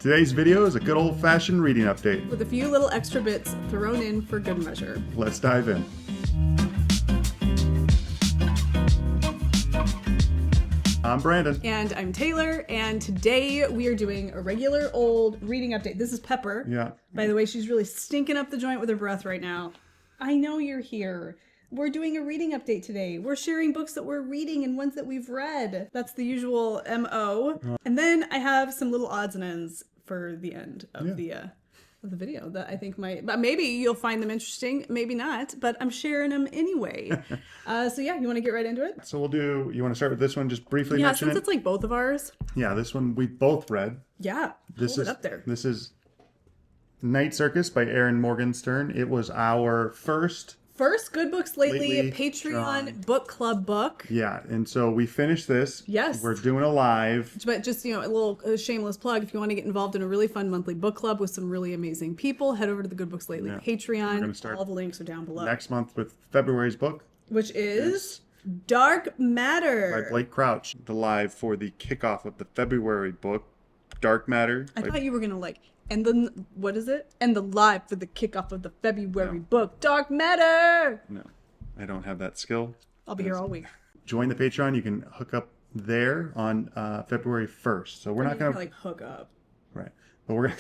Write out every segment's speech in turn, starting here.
Today's video is a good old-fashioned reading update. With a few little extra bits thrown in for good measure. Let's dive in. I'm Brandon. And I'm Taylor, and today we are doing a regular old reading update. This is Pepper. Yeah. By the way, she's really stinking up the joint with her breath right now. I know you're here. We're doing a reading update today. We're sharing books that we're reading and ones that we've read. That's the usual MO. And then I have some little odds and ends for the end of the video that I think but maybe you'll find them interesting, maybe not, but I'm sharing them anyway. So yeah, you want to get right into it? So you want to start with this one, just briefly mention since it? it's like both of ours. Yeah, this one we both read. Yeah, hold it up there. This is Night Circus by Erin Morgenstern. It was our first Good Books Lately Patreon book club book. Yeah, and so we finished this. Yes. We're doing a live. But just, a little shameless plug. If you want to get involved in a really fun monthly book club with some really amazing people, head over to the Good Books Lately Patreon. All the links are down below. Next month with February's book. Which is Dark Matter. By Blake Crouch. The live for the kickoff of the February book, Dark Matter. I thought you were going to and then, what is it? And the live for the kickoff of the February book, Dark Matter! No, I don't have that skill. I'll be here all week. Join the Patreon. You can hook up there on February 1st. So we're not going to hook up. Right. But we're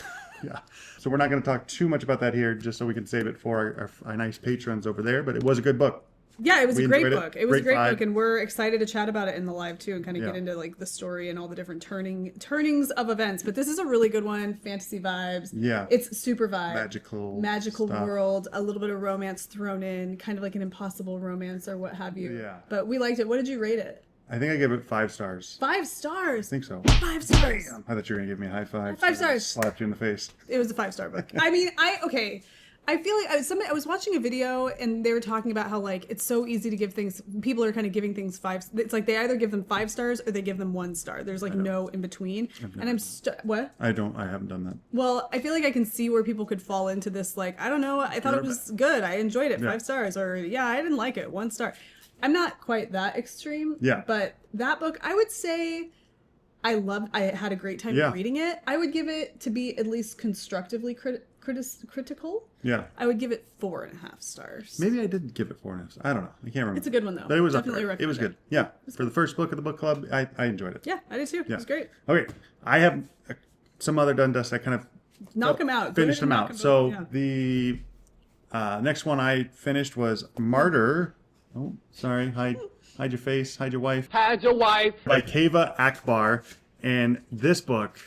So we're not going to talk too much about that here, just so we can save it for our nice patrons over there. But it was a good book. Yeah, it was a great book. It was a great vibe. book, and we're excited to chat about it in the live too, and kind of get into the story and all the different turnings of events. But this is a really good one, fantasy vibes. Yeah, it's super vibe, magical stuff. World, a little bit of romance thrown in, kind of like an impossible romance or what have you. Yeah, but we liked it. What did you rate it? I think I gave it 5 stars. 5 stars. I think so. 5 stars. Damn. I thought you were gonna give me a high five. 5 stars. Slapped you in the face. It was a 5-star book. I mean, I feel like I was watching a video and they were talking about how it's so easy to give things. People are kind of giving things 5. It's like they either give them 5 stars or they give them 1 star. There's no in between. And I'm what? I haven't done that. Well, I feel like I can see where people could fall into this. I don't know. I thought it was good. I enjoyed it. 5 stars. Or I didn't like it. 1 star. I'm not quite that extreme. Yeah. But that book, I would say. I had a great time reading it. I would give it to be at least constructively critical. Yeah. I would give it 4.5 stars. Maybe I did give it 4.5. I don't know. I can't remember. It's a good one though. But it was definitely up there. It was good. Yeah. For the first book of the book club, I enjoyed it. Yeah, I did too. Yeah. It was great. Okay. I have some other done dust. I kind of knock them out. Finished them out. So the next one I finished was Martyr. Oh, sorry. Hide your face. Hide your wife. Hide your wife. By Keva Akbar. And this book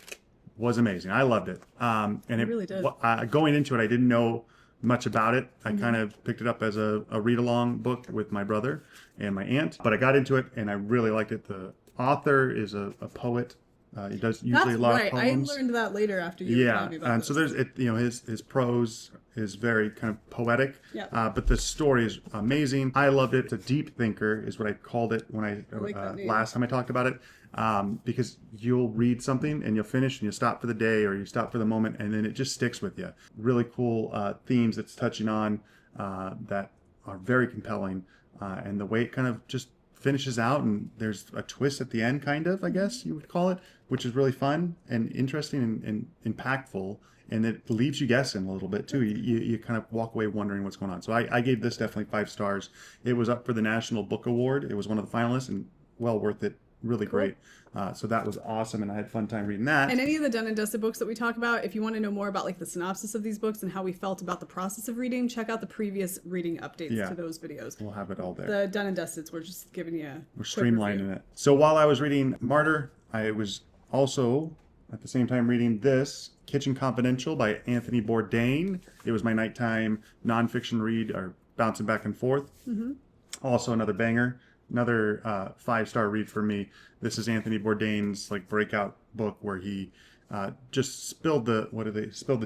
was amazing. I loved it. And it really did. Going into it, I didn't know much about it. I kind of picked it up as a read-along book with my brother and my aunt. But I got into it, and I really liked it. The author is a poet. He does usually a lot of poems. I learned that later after you told me about and this. so there's his prose is very kind of poetic. Yep. But the story is amazing. I loved it. It's a deep thinker is what I called it when I last time I talked about it. Because you'll read something and you'll finish and you stop for the day or you stop for the moment and then it just sticks with you. Really cool themes it's touching on that are very compelling, and the way it kind of just finishes out and there's a twist at the end, kind of, I guess you would call it, which is really fun and interesting and impactful, and it leaves you guessing a little bit too. You kind of walk away wondering what's going on. So I gave this definitely 5 stars. It was up for the National Book Award. It was one of the finalists and well worth it. Really great. So that was awesome, and I had a fun time reading that. And any of the done and dusted books that we talk about, if you want to know more about the synopsis of these books and how we felt about the process of reading, check out the previous reading updates to those videos. We'll have it all there. The done and dusteds, we're just giving you we're streamlining it. So while I was reading Martyr, I was also at the same time reading this, Kitchen Confidential by Anthony Bourdain. It was my nighttime nonfiction read, or bouncing back and forth. Mm-hmm. Also another banger. Another 5-star read for me. This is Anthony Bourdain's breakout book where he just spilled the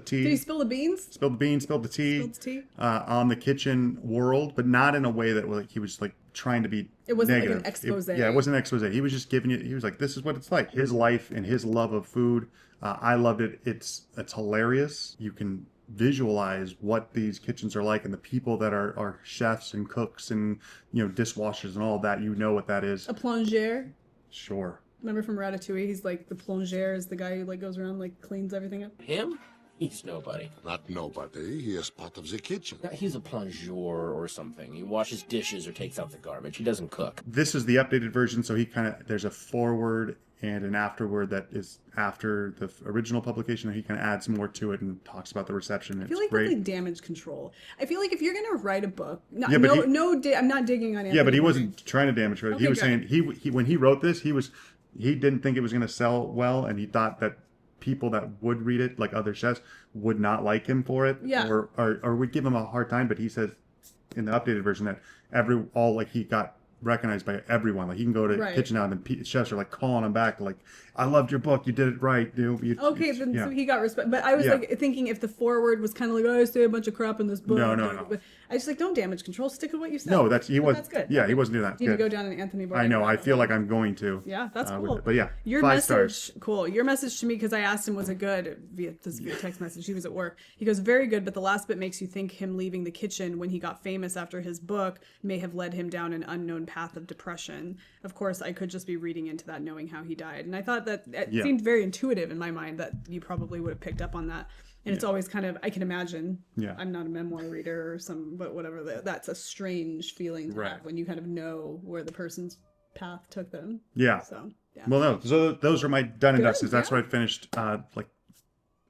tea. Did he spill the beans? Spilled the beans, spilled the tea. On the kitchen world, but not in a way that he was trying to be It wasn't negative. like an expose. It wasn't an expose. He was just giving you. He was like, "This is what it's like." His life and his love of food. I loved it. It's hilarious. You can visualize what these kitchens are like and the people that are chefs and cooks and dishwashers and all that. What that is. A plongeur. Sure. Remember from Ratatouille? He's like the plongeur, is the guy who like goes around like cleans everything up. Him? He's nobody. Not nobody. He is part of the kitchen. He's a plongeur or something. He washes dishes or takes out the garbage. He doesn't cook. This is the updated version, so there's a foreword and an afterword that is after the original publication. He kind of adds more to it and talks about the reception. I feel like that's like damage control. I feel like if you're gonna write a book, I'm not digging on Anthony. Yeah, but he wasn't trying to damage it. Okay, he was good. saying he when he wrote this, he didn't think it was going to sell well, and he thought that people that would read it, like other chefs, would not like him for it, or would give him a hard time. But he says in the updated version that he got recognized by everyone. Like, you can go to Kitchen Now and chefs are like calling him back, like, I loved your book, you did it right, dude. So he got respect. But I was like thinking if the foreword was kind of like, oh, I say a bunch of crap in this book. No. But I just like, don't damage control. Stick with what you said. No, that's good. Yeah, he wasn't doing that. You need to go down an Anthony Bourdain. I know. I feel like I'm going to. Yeah, that's cool. But yeah, your 5 message, stars. Cool. Your message to me, because I asked him, was it good via text message. He was at work. He goes, very good, but the last bit makes you think him leaving the kitchen when he got famous after his book may have led him down an unknown path of depression. Of course, I could just be reading into that, knowing how he died, and I thought that it seemed very intuitive in my mind that you probably would have picked up on that. And it's always kind of, I can imagine, I'm not a memoir reader or but whatever, that's a strange feeling to have when you kind of know where the person's path took them. Yeah. So, yeah. Well, no, so those are my done and dusted. That's what I finished like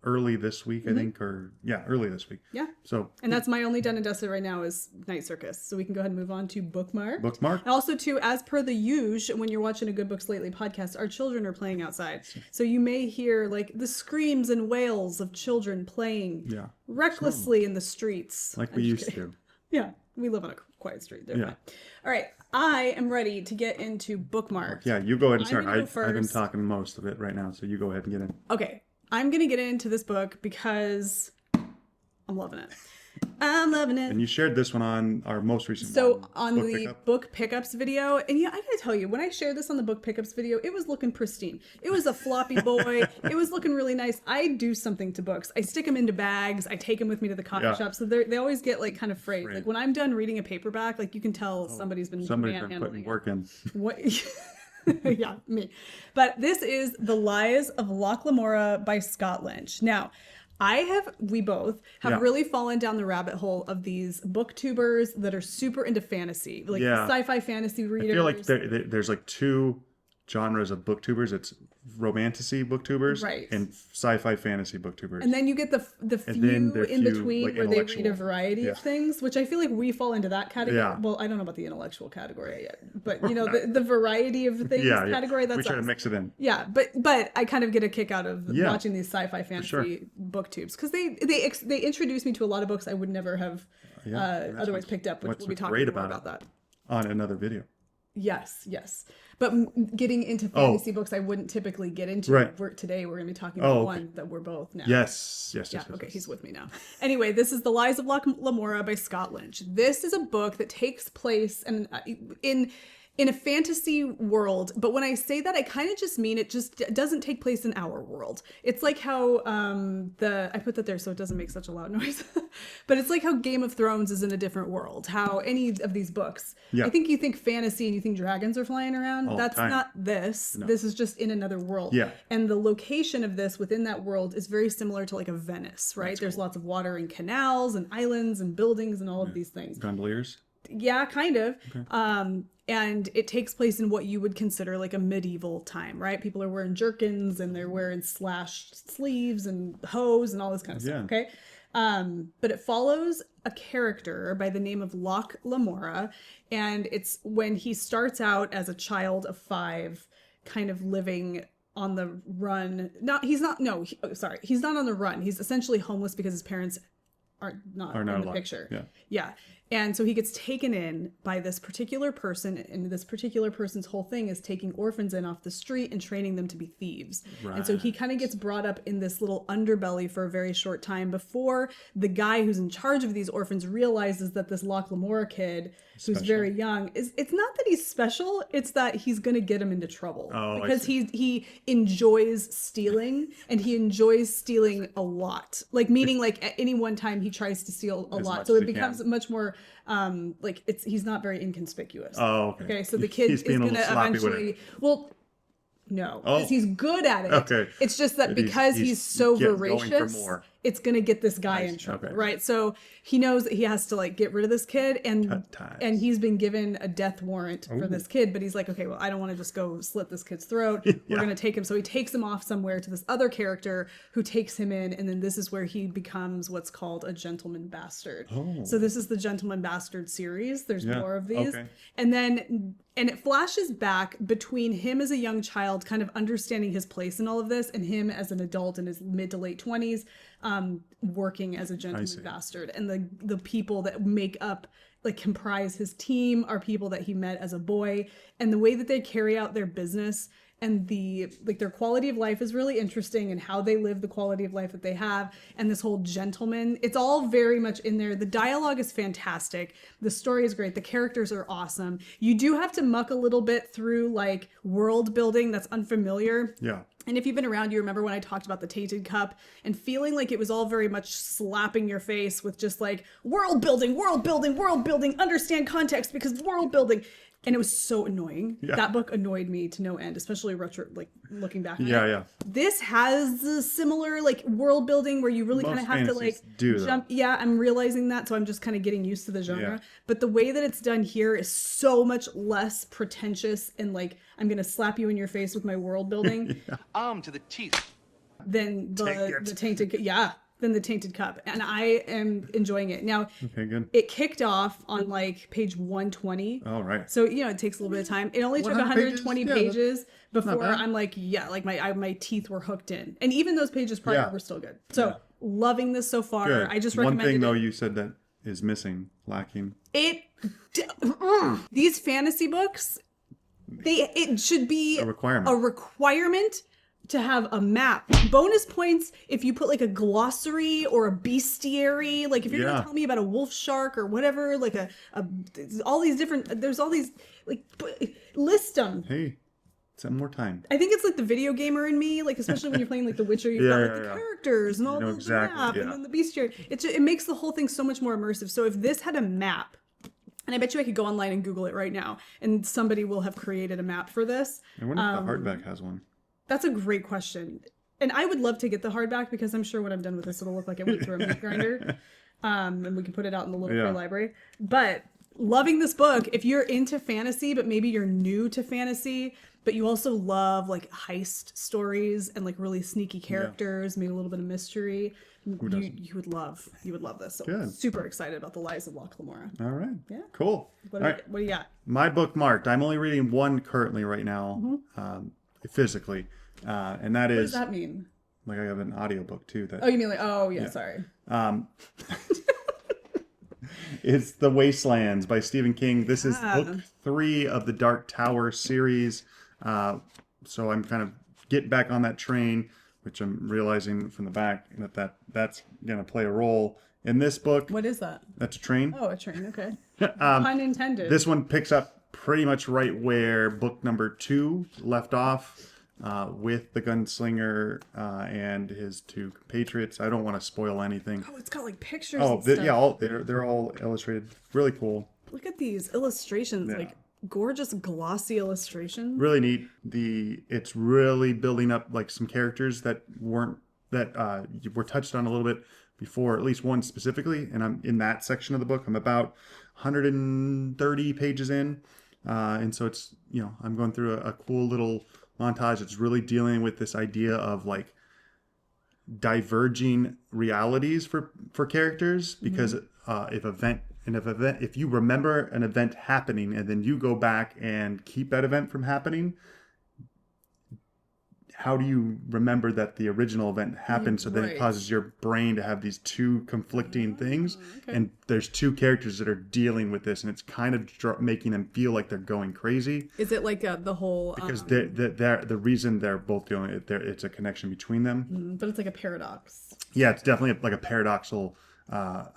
early this week, I think, early this week. Yeah. So, and that's my only done and dusted right now is Night Circus. So we can go ahead and move on to Bookmarked. And also, too, as per the usual, when you're watching a Good Books Lately podcast, our children are playing outside. So you may hear like the screams and wails of children playing recklessly in the streets. Like we used to. Yeah. We live on a quiet street. They're fine. All right. I am ready to get into Bookmarked. Yeah, you go ahead and start. I've been talking most of it right now, so you go ahead and get in. Okay. I'm going to get into this book because I'm loving it. I'm loving it. And you shared this one on our most recent book pickups video. And I gotta tell you, when I shared this on the book pickups video, it was looking pristine. It was a floppy boy. It was looking really nice. I do something to books. I stick them into bags. I take them with me to the coffee shop. So they always get like kind of frayed. Like when I'm done reading a paperback, like you can tell somebody's been putting work in. What? Yeah, me. But this is The Lies of Loch Lamora by Scott Lynch. Now, we both have really fallen down the rabbit hole of these booktubers that are super into fantasy, like sci-fi fantasy readers. I feel like there's like 2 genres of booktubers. It's romantasy booktubers and sci-fi fantasy booktubers. And then you get the few in between like where they read a variety of things, which I feel like we fall into that category. Yeah. Well, I don't know about the intellectual category yet, but the variety of things category, that's we try to mix it in. Yeah, but I kind of get a kick out of watching these sci-fi fantasy booktubes because they introduce me to a lot of books I would never have otherwise picked up, which we'll be talking more about that on another video. Yes. But getting into fantasy books I wouldn't typically get into. Today we're going to be talking about one that we're both now. Yes. Okay, he's with me now. Anyway, this is The Lies of Loch Lamora by Scott Lynch. This is a book that takes place in a fantasy world, but when I say that, I kind of just mean it just doesn't take place in our world. It's like how I put that there so it doesn't make such a loud noise, but it's like how Game of Thrones is in a different world. How any of these books, I think you think fantasy and you think dragons are flying around. That's not this. No. This is just in another world. Yeah. And the location of this within that world is very similar to like a Venice, right? There's lots of water and canals and islands and buildings and all of these things. Gondoliers? Yeah, kind of. Okay. And it takes place in what you would consider like a medieval time, right? People are wearing jerkins and they're wearing slashed sleeves and hose and all this kind of stuff, okay? But it follows a character by the name of Loch Lamora, and it's when he starts out as a child of 5, kind of living on the run. He's not on the run. He's essentially homeless because his parents are not in the picture. Yeah. And so he gets taken in by this particular person, and this particular person's whole thing is taking orphans in off the street and training them to be thieves. Right. And so he kind of gets brought up in this little underbelly for a very short time before the guy who's in charge of these orphans realizes that this Loch Lamora kid, who's very young, it's not that he's special, it's that he's going to get him into trouble. Because he enjoys stealing, and he enjoys stealing a lot. Like, meaning like at any one time he tries to steal a lot. So it becomes much more he's not very inconspicuous. Okay, so the kid is going to eventually No, Oh. because he's good at it. Okay. It's just that But because he's so going for voracious, more. it's gonna get this guy I in see. trouble, Okay. right? So he knows that he has to like get rid of this kid, and Cut ties. and he's been given a death warrant for Ooh. this kid. But he's like, okay, well, I don't want to just go slit this kid's throat. We're gonna take him. So he takes him off somewhere to this other character who takes him in, and then this is where he becomes what's called a gentleman bastard. Oh. So this is the Gentleman Bastard series. There's Yeah. more of these, Okay. and it flashes back between him as a young child, kind of understanding his place in all of this, and him as an adult in his mid to late 20s, working as a see. gentleman bastard. And the people that make up, like, comprise his team are people that he met as a boy, and the way that they carry out their business and their quality of life is really interesting, and how they live the quality of life that they have, and this whole gentleman, it's all very much in there. The dialogue is fantastic, the story is great, the characters are awesome. You do have to muck a little bit through like world building that's unfamiliar. Yeah. And if you've been around, you remember when I talked about the Tainted Cup and feeling like it was all very much slapping your face with just like world building, understand context because world building. And it was so annoying. Yeah. That book annoyed me to no end, especially looking back on it. Yeah. This has a similar like world building where you really kind of Most have to like fantasies do, though. jump. Yeah, I'm realizing that, so I'm just kind of getting used to the genre. Yeah. But the way that it's done here is so much less pretentious and like I'm gonna slap you in your face with my world building Armed to the teeth. than the Tainted Cup, and I am enjoying it now. Okay, good. It kicked off on like page 120. All right. So, it takes a little bit of time. It only took 100 120 pages? Yeah, pages before bad. I'm like, like my teeth were hooked in. And even those pages prior Yeah. were still good. So, loving this so far. Good. I just One recommend thing, though, it. you said that is missing, lacking. These fantasy books, it should be A requirement. a requirement to have a map. Bonus points if you put like a glossary or a bestiary. Like if you're Yeah. gonna tell me about a wolf shark or whatever, like all these different. There's all these like list them. Hey, some more time. I think it's like the video gamer in me, like especially when you're playing like The Witcher, you've got like the characters and all know the exactly, map yeah. and then the bestiary. It makes the whole thing so much more immersive. So if this had a map. And I bet you I could go online and Google it right now, and somebody will have created a map for this. I wonder if the hardback has one. That's a great question. And I would love to get the hardback because I'm sure when I'm done with this, it'll look like it went through a meat grinder. And we can put it out in the little free library. But loving this book, if you're into fantasy, but maybe you're new to fantasy, but you also love like heist stories and like really sneaky characters, maybe a little bit of mystery, you would love this. So Good. super excited about The Lies of Locke Lamora. All right. Yeah. Cool. What All do, right. what do you got? My Bookmarked. I'm only reading one currently right now, Mm-hmm. physically. And that What is, does that mean? like, I have an audiobook too. That Oh, you mean like, sorry. It's The Wastelands by Stephen King. This is Ah. book 3 of the Dark Tower series. So I'm kind of getting back on that train, which I'm realizing from the back that's going to play a role in this book. What is that? That's a train. Oh, a train. Okay. Pun intended. This one picks up pretty much right where book number 2 left off, with the gunslinger and his 2 compatriots. I don't want to spoil anything. Oh, it's got like pictures. Oh, and stuff. yeah, they're all illustrated. Really cool. Look at these illustrations, Yeah. like gorgeous glossy illustrations. Really neat. It's really building up like some characters that were touched on a little bit before, at least one specifically. And I'm in that section of the book. I'm about 130 pages in, and so it's I'm going through a cool little montage. It's really dealing with this idea of like diverging realities for characters, because if you remember an event happening and then you go back and keep that event from happening, how do you remember that the original event happened? So then it Right. causes your brain to have these two conflicting things. okay. And there's 2 characters that are dealing with this, and it's kind of making them feel like they're going crazy. Is it like the whole? Because the reason they're both doing it, it's a connection between them. But it's like a paradox. Yeah, it's definitely like a paradoxical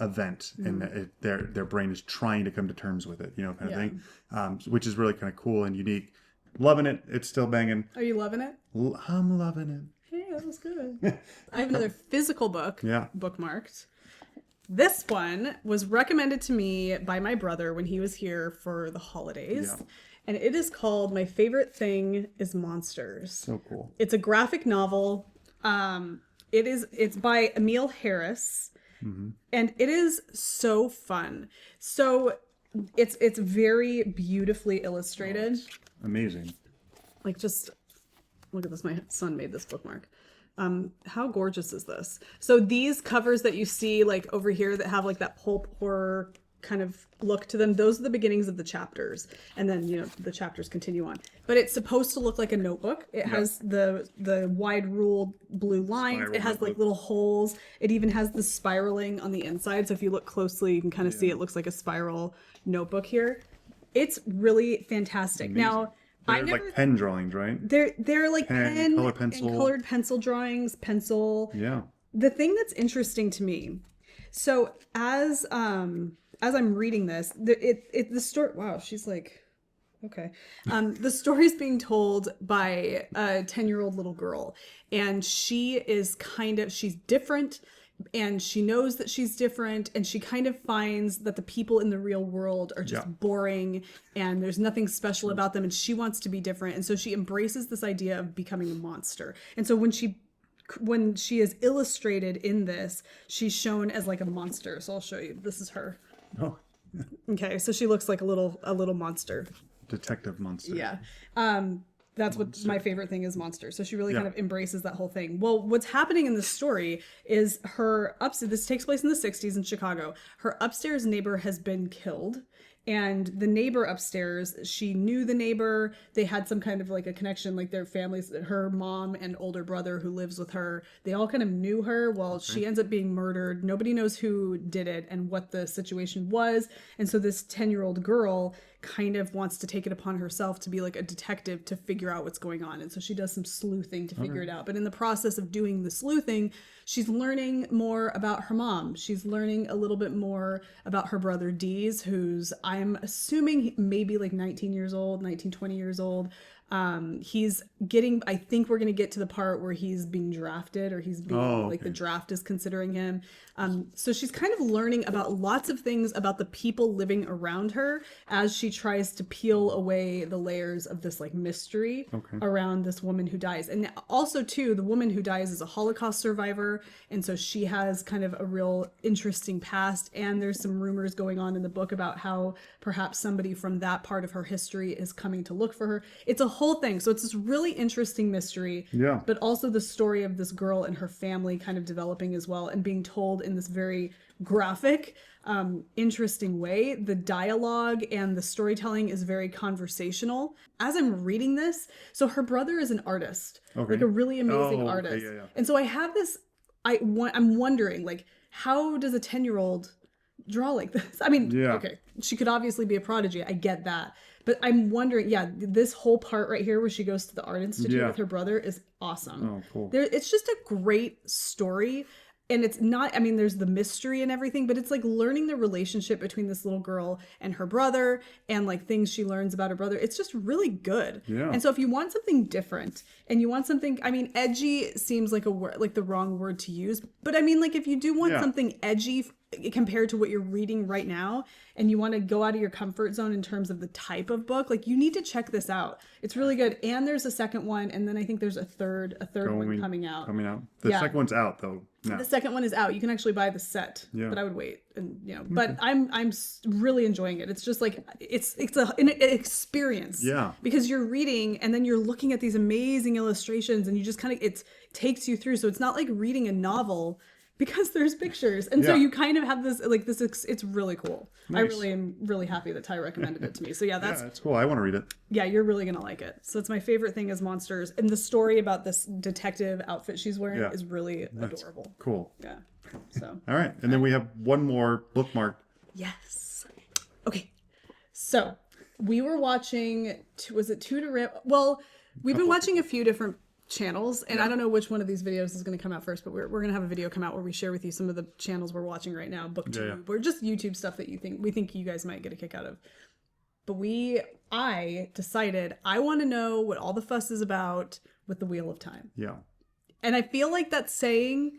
event, and their brain is trying to come to terms with it, kind of thing, which is really kind of cool and unique. Loving it. It's still banging. Are you loving it? I'm loving it. Hey, that was good. I have another physical book. Yeah. Bookmarked. This one was recommended to me by my brother when he was here for the holidays. Yeah. and it is called My Favorite Thing is Monsters. So cool. It's a graphic novel. It's by Emil Harris, and it is so fun. So it's very beautifully illustrated. Amazing. Like, just look at this. My son made this bookmark. How gorgeous is this? So these covers that you see like over here that have like that pulp horror kind of look to them, those are the beginnings of the chapters, and then the chapters continue on. But it's supposed to look like a notebook. It has the wide ruled blue lines. It has like little holes. It even has the spiraling on the inside, so if you look closely you can kind of see it looks like a spiral notebook here. It's really fantastic. Amazing. Now they're like pen drawings, right? They're like pen color pencil, and colored pencil drawings, pencil. Yeah. The thing that's interesting to me, so as I'm reading this, the story. Wow, she's like, okay. The story's being told by a 10-year-old little girl, and she's different, and she knows that she's different, and she kind of finds that the people in the real world are just boring, and there's nothing special about them, and she wants to be different, and so she embraces this idea of becoming a monster. And so when she is illustrated in this, she's shown as like a monster. So I'll show you. This is her. Oh. Okay, so she looks like a little monster. Detective monster. Yeah. That's what my favorite thing is, monster. So she really kind of embraces that whole thing. Well, what's happening in this story is this takes place in the 60s in Chicago. Her upstairs neighbor has been killed. And the neighbor upstairs, she knew the neighbor. They had some kind of like a connection, like their families, her mom and older brother who lives with her. They all kind of knew her. Well, she ends up being murdered. Nobody knows who did it and what the situation was. And so this 10-year-old girl kind of wants to take it upon herself to be like a detective to figure out what's going on. And so she does some sleuthing to figure it out. But in the process of doing the sleuthing, she's learning more about her mom. She's learning a little bit more about her brother Dees, who's, I'm assuming, maybe like 19 years old, 19, 20 years old. He's getting, I think we're going to get to the part where he's being drafted, or he's being like the draft is considering him. So she's kind of learning about lots of things about the people living around her as she tries to peel away the layers of this like mystery around this woman who dies. And also too, the woman who dies is a Holocaust survivor. And so she has kind of a real interesting past. And there's some rumors going on in the book about how perhaps somebody from that part of her history is coming to look for her. It's a whole thing. So it's this really interesting mystery, but also the story of this girl and her family kind of developing as well, and being told in this very graphic, interesting way. The dialogue and the storytelling is very conversational. As I'm reading this, so her brother is an artist, like a really amazing artist. And so I have this, I'm wondering, like, how does a 10-year-old draw like this? I mean, okay, she could obviously be a prodigy. I get that. But I'm wondering, this whole part right here where she goes to the art institute with her brother is awesome. Oh, cool. It's just a great story. And it's not, I mean, there's the mystery and everything, but it's like learning the relationship between this little girl and her brother, and like things she learns about her brother. It's just really good. Yeah. And so if you want something different and you want something, I mean, edgy seems like a word, like the wrong word to use. But I mean, like if you do want something edgy compared to what you're reading right now, and you want to go out of your comfort zone in terms of the type of book, like you need to check this out. It's really good. And there's a second one, and then I think there's a third one coming out. The second one's out though. No. The second one is out. You can actually buy the set, but I would wait. And but I'm really enjoying it. It's just like it's an experience. Yeah. Because you're reading and then you're looking at these amazing illustrations, and you just kind of, it takes you through. So it's not like reading a novel, because there's pictures. And so you kind of have this, like this, it's really cool. Nice. I really am really happy that Ty recommended it to me. So that's cool. I want to read it. Yeah, you're really going to like it. So it's my favorite thing is monsters. And the story about this detective outfit she's wearing is really adorable. Cool. Yeah. So. All right. And then we have one more bookmark. Yes. Okay. So we were watching, was it Two to Rip? Well, we've been watching a few different channels, and I don't know which one of these videos is going to come out first, but we're going to have a video come out where we share with you some of the channels we're watching right now, BookTube, or just YouTube stuff that we think you guys might get a kick out of. But I decided I want to know what all the fuss is about with the Wheel of Time. Yeah. And I feel like that's saying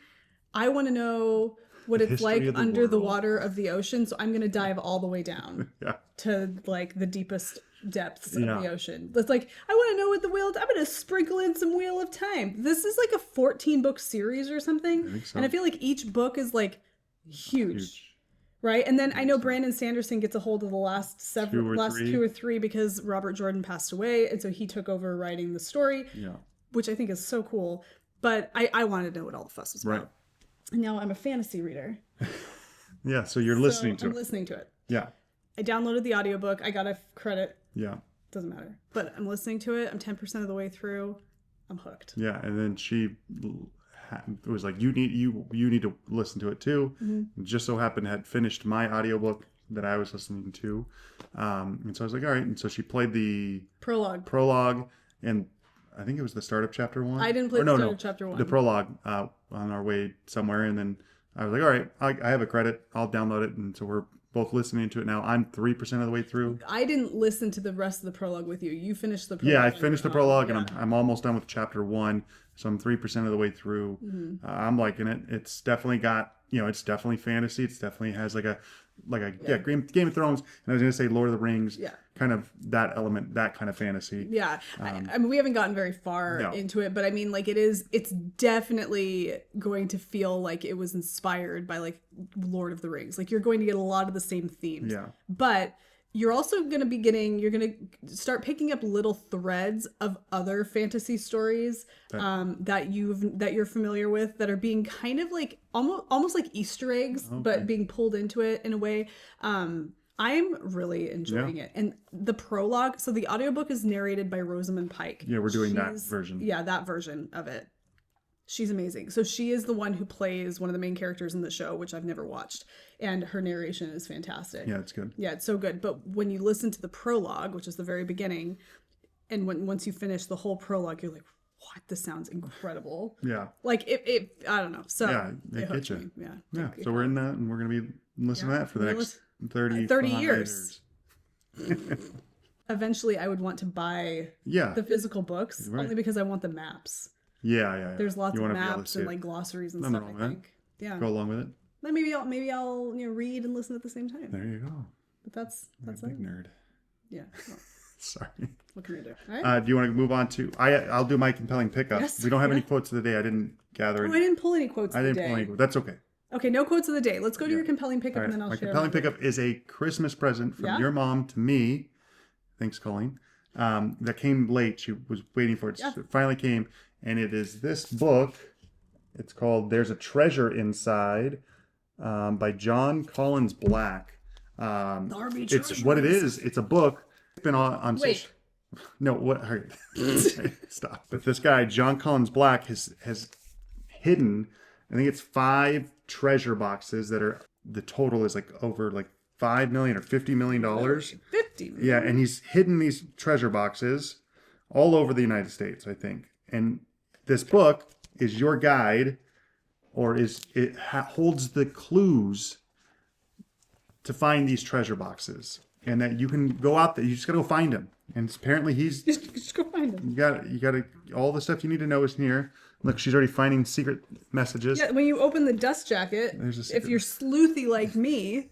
I want to know what it's history like of the under the world. water of the ocean. So I'm going to dive all the way down Yeah. to like the deepest depths of Yeah. the ocean. It's like, I want to know what the wheel, I'm going to sprinkle in some Wheel of Time. This is like a 14 book series or something. I think so. And I feel like each book is like huge. Right, and then I know Brandon Sanderson gets a hold of the last two or three because Robert Jordan passed away, and so he took over writing the story, which I think is so cool. But I wanted to know what all the fuss was about. Right. And now I'm a fantasy reader. Yeah, so you're listening to I'm it. listening to it. Yeah. I downloaded the audiobook. I got a credit. Yeah. Doesn't matter. But I'm listening to it. I'm 10% of the way through. I'm hooked. Yeah, and then it was like, you need to listen to it too. Mm-hmm. Just so happened had finished my audiobook that I was listening to, and so I was like, all right. And so she played the prologue, and I think it was the start of chapter 1. I didn't play the start of chapter 1. The prologue on our way somewhere, and then I was like, all right, I have a credit. I'll download it, and so we're both listening to it now. I'm 3% of the way through. I didn't listen to the rest of the prologue with you. You finished the prologue. Yeah, I finished the prologue, and I'm almost done with chapter 1. So I'm 3% of the way through. Mm-hmm. I'm liking it. It's definitely got, it's definitely fantasy. It's definitely has like a Game of Thrones. And I was going to say Lord of the Rings. Yeah. Kind of that element, that kind of fantasy. Yeah. I mean, we haven't gotten very far into it, but I mean, like it's definitely going to feel like it was inspired by like Lord of the Rings. Like you're going to get a lot of the same themes. Yeah. But you're also going to be you're going to start picking up little threads of other fantasy stories that you're familiar with that are being kind of like almost like Easter eggs, but being pulled into it in a way. I'm really enjoying it. And the prologue, so the audiobook is narrated by Rosamund Pike. Yeah, we're doing that version. Yeah, that version of it. She's amazing. So she is the one who plays one of the main characters in the show, which I've never watched. And her narration is fantastic. Yeah, it's good. Yeah, it's so good. But when you listen to the prologue, which is the very beginning, and once you finish the whole prologue, you're like, what? This sounds incredible. Yeah. Like, it I don't know. So yeah, it gets you. Yeah. Yeah, so we're in that, and we're going to be listening to that for the next 30 years. Eventually, I would want to buy the physical books only because I want the maps. Yeah. There's lots of maps and like glossaries and stuff. I think. Yeah. Go along with it. Then maybe I'll read and listen at the same time. There you go. But that's a big nerd. Yeah. Well, sorry. What can we do? All right. Do you want to move on to? I'll do my compelling pickup. Yes, we don't have any quotes of the day. I didn't gather. I didn't pull any quotes. I didn't pull any. That's okay. Okay, no quotes of the day. Let's go to your compelling pickup, and then I'll share. My compelling pickup is a Christmas present from your mom to me. Thanks, Colleen. That came late. She was waiting for it. Yeah. So it finally came, and it is this book. It's called "There's a Treasure Inside," by John Collins Black. It's what it is. It's a book. It's been on. Wait. No, what? Hurry. Stop. But this guy, John Collins Black, has hidden, I think it's 5 treasure boxes that are, the total is like over like $5 million or $50 million. 50 million. Yeah, and he's hidden these treasure boxes all over the United States, I think. And this book is your guide, or holds the clues to find these treasure boxes, and that you can go out there. You just gotta go find them. And apparently he's just go find them. You got all the stuff you need to know is in here. Look, she's already finding secret messages. Yeah, when you open the dust jacket, if you're sleuthy like me,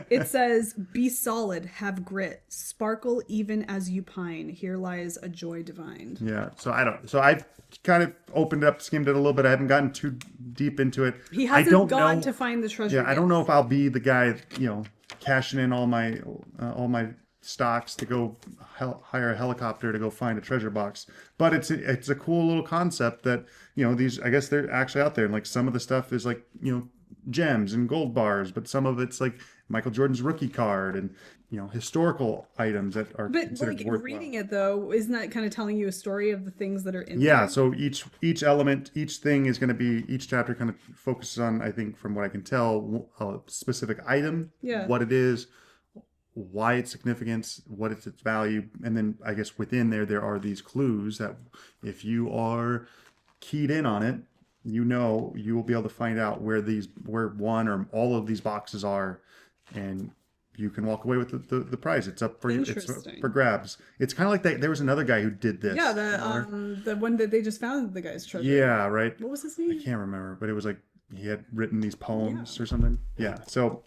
it says, "Be solid, have grit, sparkle even as you pine. Here lies a joy divine." Yeah. So I've kind of opened it up, skimmed it a little bit. I haven't gotten too deep into it. He hasn't gone to find the treasure. Yeah, I don't know if I'll be the guy, cashing in all my stocks to go hire a helicopter to go find a treasure box. But it's a cool little concept that, these, I guess they're actually out there. And like some of the stuff is like, gems and gold bars, but some of it's like Michael Jordan's rookie card and, historical items that are considered worthwhile. Reading it though, isn't that kind of telling you a story of the things that are in there? Yeah, so each element, each thing is going to be, each chapter kind of focuses on, I think from what I can tell, a specific item, what it is, why its significance, what is its value, and then I guess within there are these clues that if you are keyed in on it, you will be able to find out where one or all of these boxes are, and you can walk away with the prize. It's up for grabs. It's kind of like that. There was another guy who did this. Yeah, the one that they just found the guy's treasure. Yeah, right. What was his name? I can't remember, but it was like he had written these poems or something. Yeah. So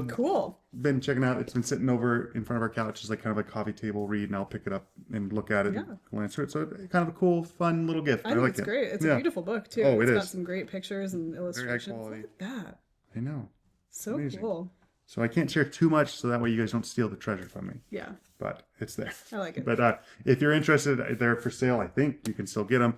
Cool. been checking out. It's been sitting over in front of our couch as like kind of a coffee table read, and I'll pick it up and look at it and glance through it. So kind of a cool, fun little gift. I think like it's it. great. It's a beautiful book too. Oh, It's it got is. some great pictures and illustrations. quality. Look at that. I know. So Amazing. cool. So I can't share too much, so that way you guys don't steal the treasure from me. Yeah. But it's there. I like it. But if you're interested, they're for sale. I think you can still get them.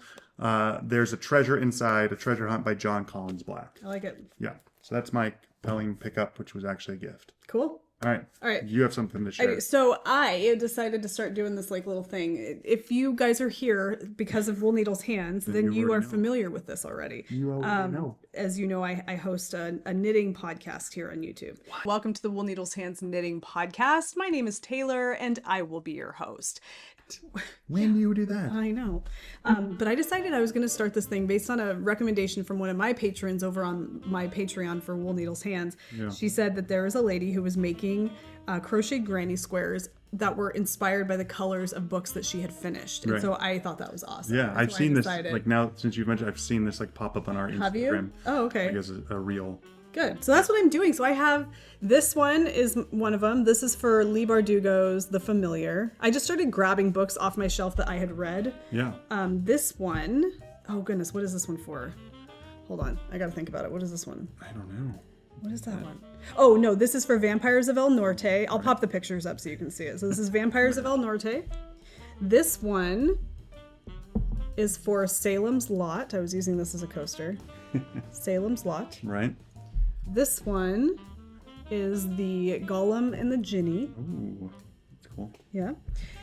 There's a treasure inside, a treasure hunt by John Collins Black. I like it. Yeah. So that's my compelling pickup, which was actually a gift. Cool. All right. All right. You have something to share. So I decided to start doing this like little thing. If you guys are here because of Wool Needle's Hands, then you are familiar with this already. You already know. As you know, I host a knitting podcast here on YouTube. Welcome to the Wool Needle's Hands Knitting Podcast. My name is Taylor, and I will be your host. When do you do that? I know. But I decided I was going to start this thing based on a recommendation from one of my patrons over on my Patreon for Wool Needle's Hands. Yeah. She said that there was a lady who was making crocheted granny squares that were inspired by the colors of books that she had finished. And Right. so I thought that was awesome. Yeah, That's I've why I seen this. decided. Like now, since you've mentioned, I've seen this like pop up on our Instagram. Have you? Oh, okay. I guess a reel. Good. So that's what I'm doing. So I have this one is one of them. This is for Lee Bardugo's The Familiar. I just started grabbing books off my shelf that I had read. Yeah. This one, oh goodness, what is this one for? Hold on, I gotta think about it. What is this one? I don't know. What is that one? Oh no, this is for Vampires of El Norte. I'll pop the pictures up so you can see it. So this is Vampires of El Norte. This one is for Salem's Lot. I was using this as a coaster. Salem's Lot. Right. This one is the Gollum and the Ginny. Ooh, that's cool. Yeah.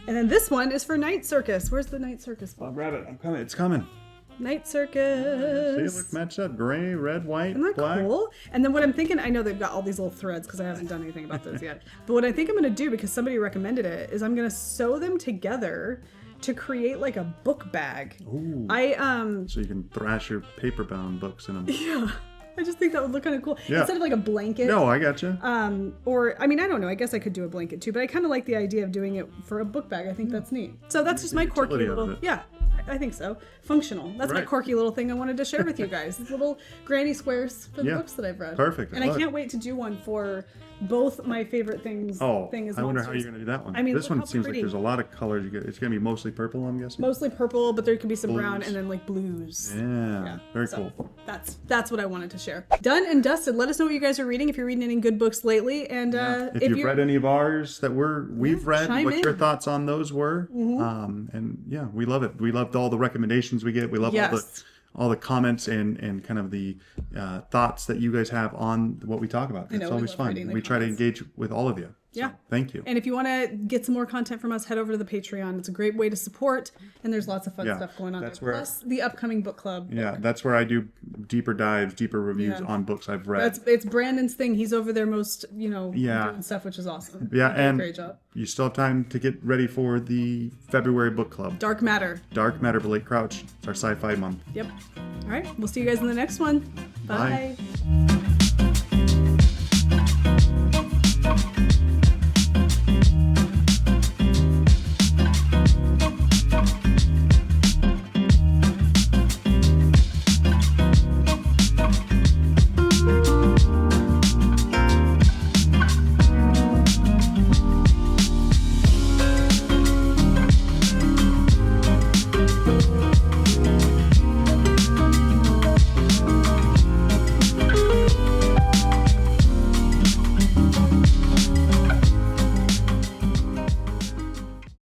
And then this one is for Night Circus. Where's the Night Circus book? I'll grab it. I'm coming. It's coming. Night See, Circus. look, matched up. Gray, red, white, Isn't that black. cool? And then what I'm thinking, I know they've got all these little threads because I haven't done anything about those yet. But what I think I'm going to do, because somebody recommended it, is I'm going to sew them together to create like a book bag. Ooh. So you can thrash your paper bound books in them. Yeah. I just think that would look kind of cool. Yeah. Instead of like a blanket. No, I gotcha. Or, I mean, I don't know. I guess I could do a blanket too, but I kind of like the idea of doing it for a book bag. I think that's neat. So that's just my quirky utility of little, it. yeah, I think so. Functional. That's my Right. quirky little thing I wanted to share with you guys. These little granny squares for the Yeah. books that I've read. Perfect. I And I love can't it. wait to do one for both my favorite things. Oh, thing is I wonder how monsters. you're going to do that one. I mean, this look one how seems pretty. like there's a lot of colors. It's going to be mostly purple, I'm guessing. Mostly purple, but there could be some brown Blues. and then like blues. Yeah, very So cool. That's what I wanted to share. Done and dusted. Let us know what you guys are reading. If you're reading any good books lately, and If you've read any of ours that we've read, chime what your in. Mm-hmm. thoughts on those were. And yeah, we love it. We loved all the recommendations we get. We love Yes. all the comments and kind of the thoughts that you guys have on what we talk about. know, It's we always love fun. reading the We try to comments. engage with all of you. So, Yeah. Thank you. And if you want to get some more content from us, head over to the Patreon. It's a great way to support, and there's lots of fun Yeah, stuff going on that's there. where- Plus the upcoming book club. Yeah, that's where I do deeper dives, deeper reviews Yeah. on books I've read. It's Brandon's thing. He's over there most, Yeah. doing stuff, which is awesome. Yeah, He did a and great job. you still have time to get ready for the February book club. Dark Matter. Dark Matter, Blake Crouch. It's our sci-fi month. Yep. All right. We'll see you guys in the next one. Bye. Bye.